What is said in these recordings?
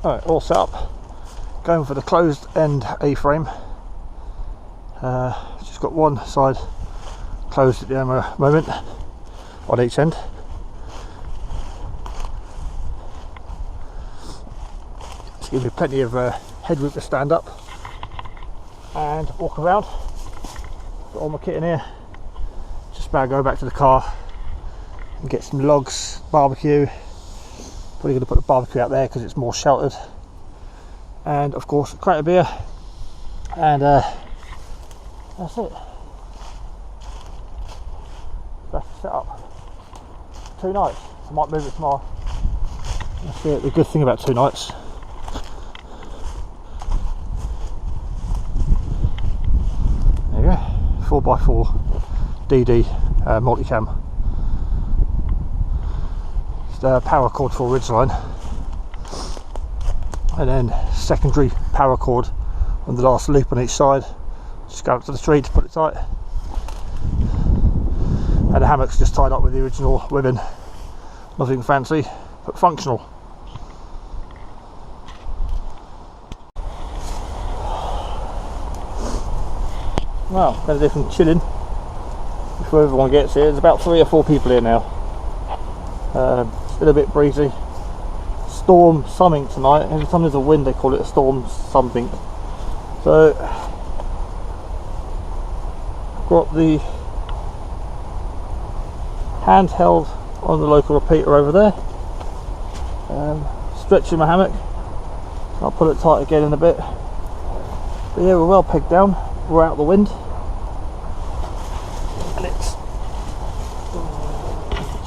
Alright, all set up. Going for the closed end A-frame. Just got one side closed at the moment on each end. It's giving me plenty of headroom to stand up and walk around. Got all my kit in here. Just about to go back to the car and get some logs, barbecue. Probably going to put the barbecue out there because it's more sheltered. And of course a crate of beer. And that's it. That's the setup. 2 nights. I might move it tomorrow. That's it. The good thing about 2 nights. There you go. 4x4 DD multicam. Power cord for ridgeline, and then secondary power cord on the last loop on each side. Just go up to the tree to put it tight, and the hammock's just tied up with the original ribbon. Nothing fancy but functional. Well, going to do some chilling before everyone gets here. There's about 3 or 4 people here now. Still a bit breezy. Storm something tonight. Every time there's a wind they call it a storm something. So got the handheld on the local repeater over there. Stretching my hammock. I'll pull it tight again in a bit. But yeah, we're well pegged down. We're out of the wind. And it's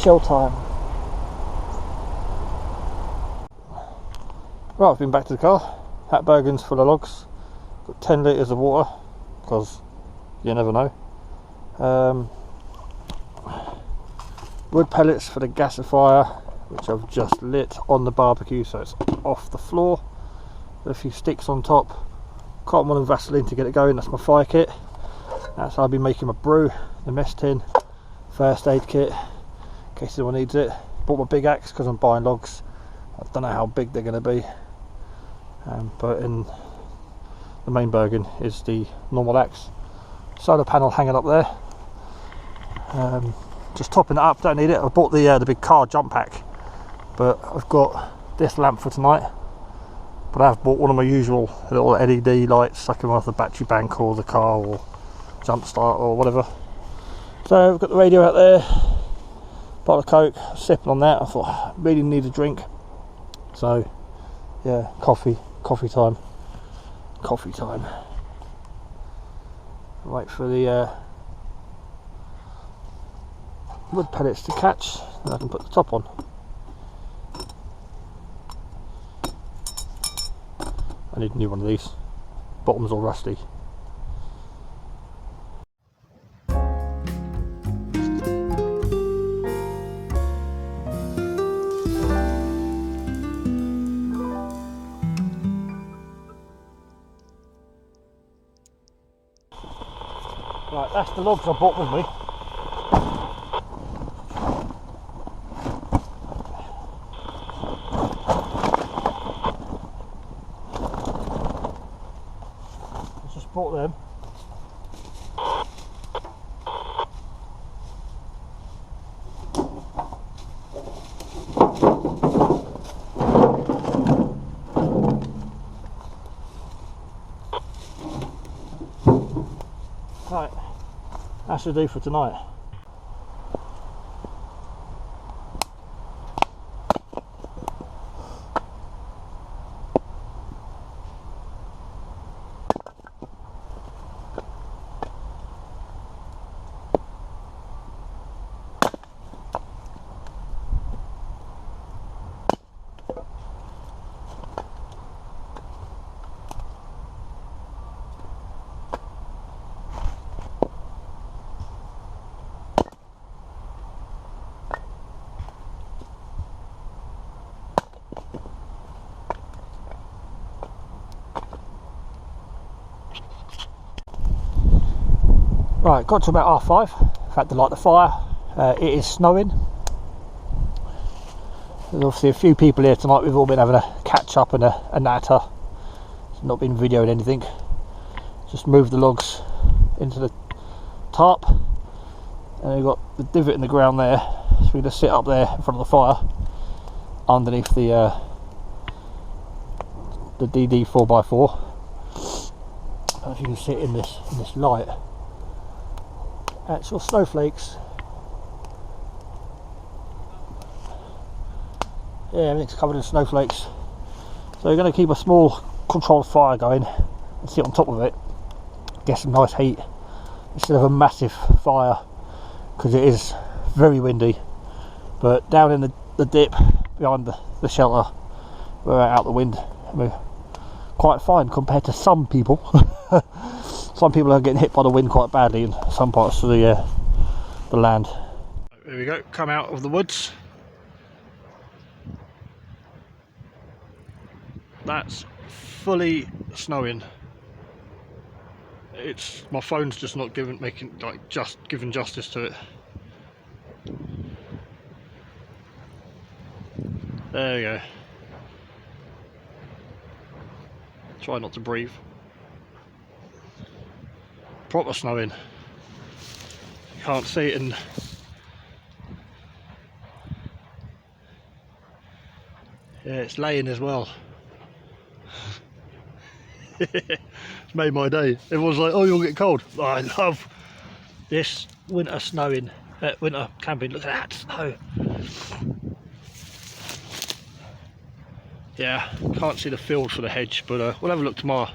chill time. Right, I've been back to the car. Hatbergen's full of logs. Got 10 litres of water, because you never know. Wood pellets for the gasifier, which I've just lit on the barbecue so it's off the floor. Got a few sticks on top. Cotton wool and Vaseline to get it going. That's my fire kit. That's how I'll be making my brew. The mess tin. First aid kit, in case anyone needs it. Bought my big axe because I'm buying logs. I don't know how big they're going to be. But in the main Bergen is the normal axe. Solar panel hanging up there. Just topping it up, don't need it. I bought the big car jump pack, but I've got this lamp for tonight. But I've bought one of my usual little LED lights, so I can run off the battery bank or the car or jump start or whatever. So I've got the radio out there, bottle of Coke, sipping on that. I thought I really need a drink. So yeah, coffee time. Wait for the wood pellets to catch, and I can put the top on. I need a new one of these. Bottom's all rusty. Right, that's the logs I brought with me. I just brought them. Right, that should do for tonight. Right, got to about 5:30. I've had to light the fire. It is snowing. There's obviously a few people here tonight. We've all been having a catch up and a natter. It's not been videoing anything. Just moved the logs into the tarp, and we've got the divot in the ground there, so we're going to sit up there in front of the fire underneath the DD 4x4. I don't know if you can see it in this light. Actual snowflakes. Yeah, everything's covered in snowflakes. So we're going to keep a small controlled fire going and sit on top of it, get some nice heat instead of a massive fire, because it is very windy. But down in the dip behind the shelter, we're out the wind and we're quite fine compared to some people. Some people are getting hit by the wind quite badly in some parts of the land. There we go, come out of the woods. That's fully snowing. It's, my phone's just not giving justice to it. There we go. Try not to breathe. Proper snowing. Can't see it in. Yeah, it's laying as well. It's made my day. Everyone's like, oh, you'll get cold. Oh, I love this winter snowing, winter camping. Look at that snow. Yeah, can't see the field for the hedge, but we'll have a look tomorrow.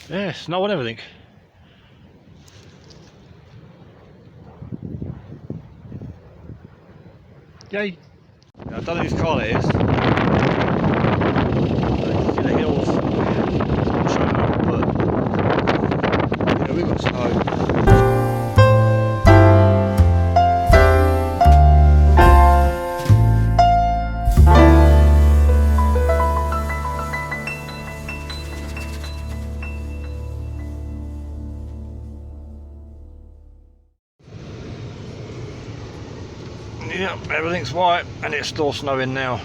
Yeah, snow and everything. Yay! Yeah, I don't know whose car it is. See the hills. But yeah, we've got snow. Yeah, everything's white and it's still snowing now.